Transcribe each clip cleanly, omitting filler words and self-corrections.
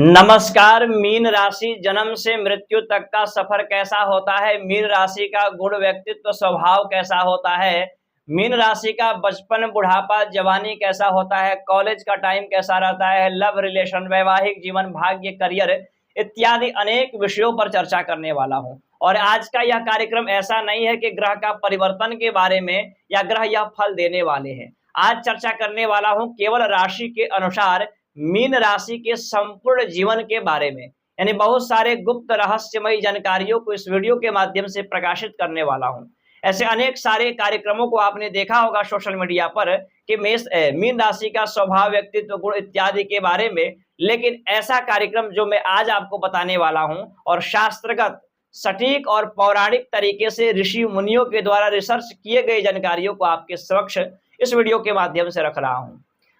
नमस्कार। मीन राशि जन्म से मृत्यु तक का सफर कैसा होता है? मीन राशि का गुण, व्यक्तित्व, स्वभाव कैसा होता है? मीन राशि का बचपन, बुढ़ापा, जवानी कैसा होता है? कॉलेज का टाइम कैसा रहता है? लव रिलेशन, वैवाहिक जीवन, भाग्य, करियर इत्यादि अनेक विषयों पर चर्चा करने वाला हूं। और आज का यह कार्यक्रम ऐसा नहीं है कि ग्रह का परिवर्तन के बारे में या ग्रह यह फल देने वाले हैं। आज चर्चा करने वाला हूं केवल राशि के अनुसार मीन राशि के संपूर्ण जीवन के बारे में, यानी बहुत सारे गुप्त रहस्यमयी जानकारियों को इस वीडियो के माध्यम से प्रकाशित करने वाला हूं। ऐसे अनेक सारे कार्यक्रमों को आपने देखा होगा सोशल मीडिया पर कि मीन राशि का स्वभाव, व्यक्तित्व, गुण इत्यादि के बारे में, लेकिन ऐसा कार्यक्रम जो मैं आज आपको बताने वाला हूं और शास्त्रगत, सटीक और पौराणिक तरीके से ऋषि मुनियों के द्वारा रिसर्च किए गए जानकारियों को आपके समक्ष इस वीडियो के माध्यम से रख रहा हूं।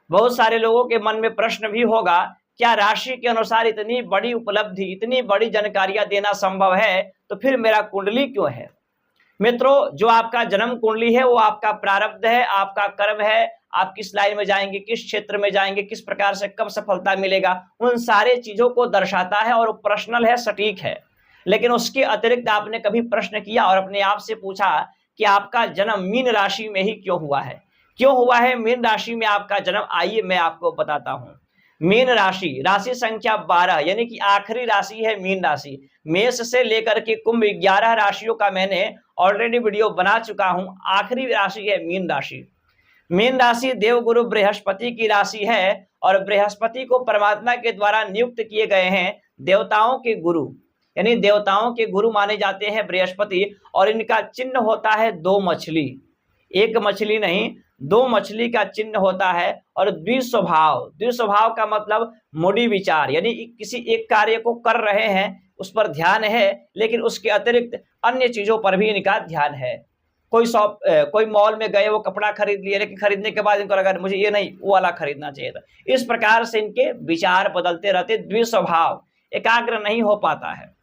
बहुत सारे लोगों के मन में प्रश्न भी होगा, क्या राशि के अनुसार इतनी बड़ी उपलब्धि, इतनी बड़ी जानकारियां देना संभव है? तो फिर मेरा कुंडली क्यों है? मित्रों, जो आपका जन्म कुंडली है वो आपका प्रारब्ध है, आपका कर्म है। आप किस लाइन में जाएंगे, किस क्षेत्र में जाएंगे, किस प्रकार से कब सफलता मिलेगा, उन सारे चीजों को दर्शाता है और पर्सनल है, सटीक है। लेकिन उसके अतिरिक्त आपने कभी प्रश्न किया और अपने आप से पूछा कि आपका जन्म मीन राशि में ही क्यों हुआ है? क्यों हुआ है मीन राशि में आपका जन्म? आइए मैं आपको बताता हूं। मीन राशि, राशि संख्या 12, यानी कि आखिरी राशि है मीन राशि। मेष से लेकर के कुंभ 11 राशियों का मैंने ऑलरेडी वीडियो बना चुका हूं। आखिरी राशि है मीन राशि। मीन राशि देवगुरु बृहस्पति की राशि है और बृहस्पति को परमात्मा के द्वारा नियुक्त किए गए हैं देवताओं के गुरु, यानी देवताओं के गुरु माने जाते हैं बृहस्पति। और इनका चिन्ह होता है 2 मछली, एक मछली नहीं, 2 मछली का चिन्ह होता है। और द्विस्वभाव, द्विस्वभाव का मतलब मूडी विचार, यानी किसी एक कार्य को कर रहे हैं उस पर ध्यान है, लेकिन उसके अतिरिक्त अन्य चीजों पर भी इनका ध्यान है। कोई मॉल में गए, वो कपड़ा खरीद लिए, लेकिन खरीदने के बाद इनको लगा मुझे ये नहीं वो वाला खरीदना चाहिए था। इस प्रकार से इनके विचार बदलते रहते। द्विस्वभाव, एकाग्र नहीं हो पाता है।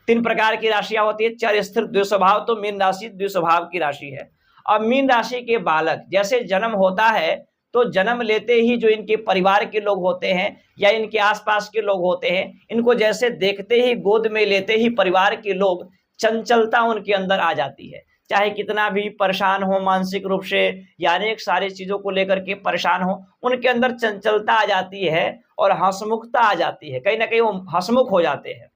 3 प्रकार की राशियां होती है। चर स्थिर द्विस्वभाव, तो मीन राशि द्विस्वभाव की राशि है। अब मीन राशि के बालक जैसे जन्म होता है तो जन्म लेते ही जो इनके परिवार के लोग होते हैं या इनके आसपास के लोग होते हैं, इनको जैसे देखते ही, गोद में लेते ही परिवार के लोग, चंचलता उनके अंदर आ जाती है। चाहे कितना भी परेशान हो मानसिक रूप से या अनेक सारी चीजों को लेकर के परेशान हो, उनके अंदर चंचलता आ जाती है और हंसमुखता आ जाती है। कहीं ना कहीं वो हंसमुख हो जाते हैं।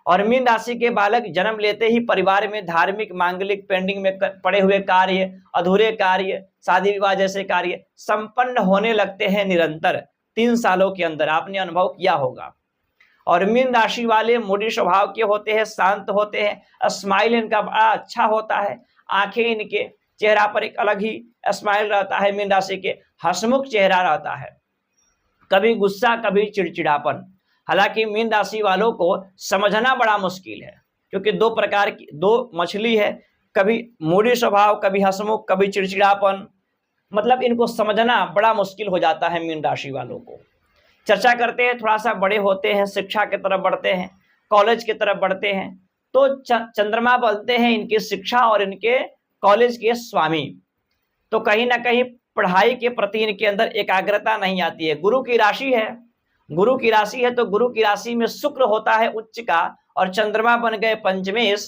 और मीन राशि के बालक जन्म लेते ही परिवार में धार्मिक, मांगलिक, पेंडिंग में पड़े हुए कार्य, अधूरे कार्य, शादी विवाह जैसे कार्य संपन्न होने लगते हैं निरंतर। 3 सालों के अंदर आपने अनुभव किया होगा। और मीन राशि वाले मूडी स्वभाव के होते हैं, शांत होते हैं। स्माइल इनका बड़ा अच्छा होता है। आंखें इनके, चेहरा पर एक अलग ही स्माइल रहता है। मीन राशि के हंसमुख चेहरा रहता है, कभी गुस्सा, कभी चिड़चिड़ापन। हालांकि मीन राशि वालों को समझना बड़ा मुश्किल है, क्योंकि 2 प्रकार की 2 मछली है, कभी मूडी स्वभाव, कभी हंसमुख, कभी चिड़चिड़ापन। मतलब इनको समझना बड़ा मुश्किल हो जाता है मीन राशि वालों को। चर्चा करते हैं, थोड़ा सा बड़े होते हैं, शिक्षा की तरफ बढ़ते हैं, कॉलेज की तरफ बढ़ते हैं, तो चंद्रमा बनते हैं इनकी शिक्षा और इनके कॉलेज के स्वामी। तो कहीं ना कहीं पढ़ाई के प्रति इनके अंदर एकाग्रता नहीं आती है। गुरु की राशि है, गुरु की राशि है, तो गुरु की राशि में शुक्र होता है उच्च का और चंद्रमा बन गए पंचमेश।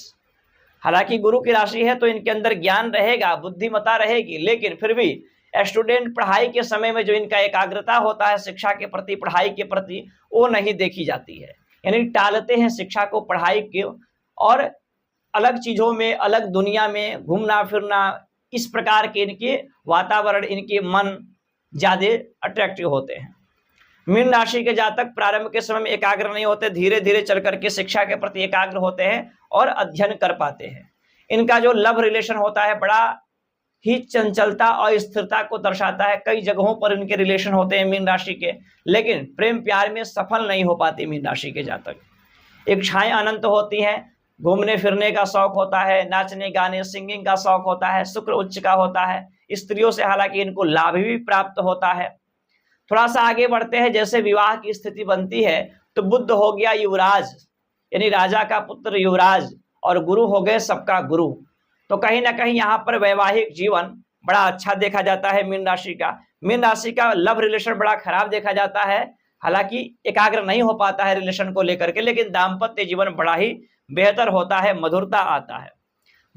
हालांकि गुरु की राशि है तो इनके अंदर ज्ञान रहेगा, बुद्धिमत्ता रहेगी, लेकिन फिर भी स्टूडेंट पढ़ाई के समय में जो इनका एकाग्रता होता है शिक्षा के प्रति, पढ़ाई के प्रति, वो नहीं देखी जाती है। यानी टालते हैं शिक्षा को, पढ़ाई के, और अलग चीजों में, अलग दुनिया में घूमना फिरना, इस प्रकार के इनके वातावरण, इनके मन ज्यादा अट्रैक्टिव होते हैं। मीन राशि के जातक प्रारंभ के समय में एकाग्र नहीं होते, धीरे धीरे चल करके शिक्षा के प्रति एकाग्र होते हैं और अध्ययन कर पाते हैं। इनका जो लव रिलेशन होता है बड़ा ही चंचलता और स्थिरता को दर्शाता है। कई जगहों पर इनके रिलेशन होते हैं मीन राशि के, लेकिन प्रेम प्यार में सफल नहीं हो पाते मीन राशि के जातक। इच्छाएं अनंत होती हैं, घूमने फिरने का शौक होता है, नाचने गाने, सिंगिंग का शौक होता है, शुक्र उच्च का होता है। स्त्रियों से हालांकि इनको लाभ भी प्राप्त होता है। थोड़ा सा आगे बढ़ते हैं, जैसे विवाह की स्थिति बनती है तो बुध हो गया युवराज, यानी राजा का पुत्र युवराज, और गुरु हो गए सबका गुरु। तो कहीं ना कहीं यहाँ पर वैवाहिक जीवन बड़ा अच्छा देखा जाता है मीन राशि का। मीन राशि का लव रिलेशन बड़ा खराब देखा जाता है। हालांकि एकाग्र नहीं हो पाता है रिलेशन को लेकर के, लेकिन दाम्पत्य जीवन बड़ा ही बेहतर होता है, मधुरता आता है।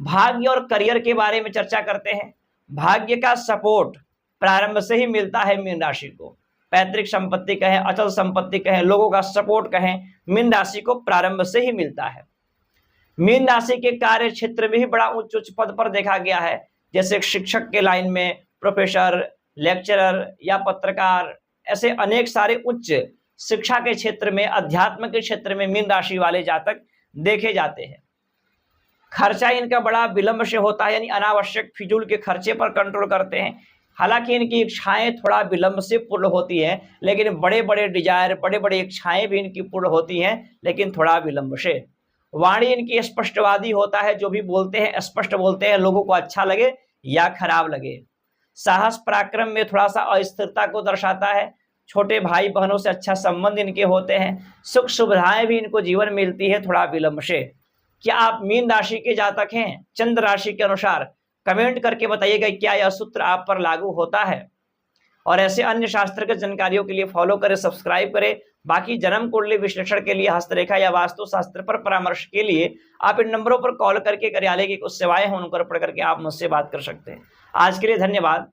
भाग्य और करियर के बारे में चर्चा करते हैं। भाग्य का सपोर्ट प्रारंभ से ही मिलता है मीन राशि को। पैतृक संपत्ति कहें, अचल संपत्ति कहें, लोगों का सपोर्ट कहें, मीन राशि को प्रारंभ से ही मिलता है। मीन राशि के कार्य क्षेत्र में ही बड़ा उच्च उच्च पद पर देखा गया है, जैसे शिक्षक के लाइन में, प्रोफेसर, लेक्चरर या पत्रकार, ऐसे अनेक सारे उच्च शिक्षा के क्षेत्र में, अध्यात्म के क्षेत्र में मीन राशि वाले जातक देखे जाते हैं। खर्चा इनका बड़ा विलंब से होता है, यानी अनावश्यक फिजूल के खर्चे पर कंट्रोल करते हैं। हालांकि इनकी इच्छाएं थोड़ा विलंब से पूर्ण होती हैं, लेकिन बड़े बड़े डिजायर, बड़े बड़े इच्छाएं भी इनकी पूर्ण होती हैं, लेकिन थोड़ा विलंब से। वाणी इनकी स्पष्टवादी होता है, जो भी बोलते हैं स्पष्ट बोलते हैं, लोगों को अच्छा लगे या खराब लगे। साहस पराक्रम में थोड़ा सा अस्थिरता को दर्शाता है। छोटे भाई बहनों से अच्छा संबंध इनके होते हैं। सुख सुविधाएं भी इनको जीवन मिलती है, थोड़ा विलंब से। क्या आप मीन राशि के जातक हैं? चंद्र राशि के अनुसार कमेंट करके बताइएगा क्या यह सूत्र आप पर लागू होता है। और ऐसे अन्य शास्त्र के जानकारियों के लिए फॉलो करें, सब्सक्राइब करें। बाकी जन्म कुंडली विश्लेषण के लिए, हस्तरेखा या वास्तु शास्त्र पर परामर्श के लिए आप इन नंबरों पर कॉल करके कार्यालय की कुछ सेवाएं हैं उन पर पढ़ करके आप मुझसे बात कर सकते हैं। आज के लिए धन्यवाद।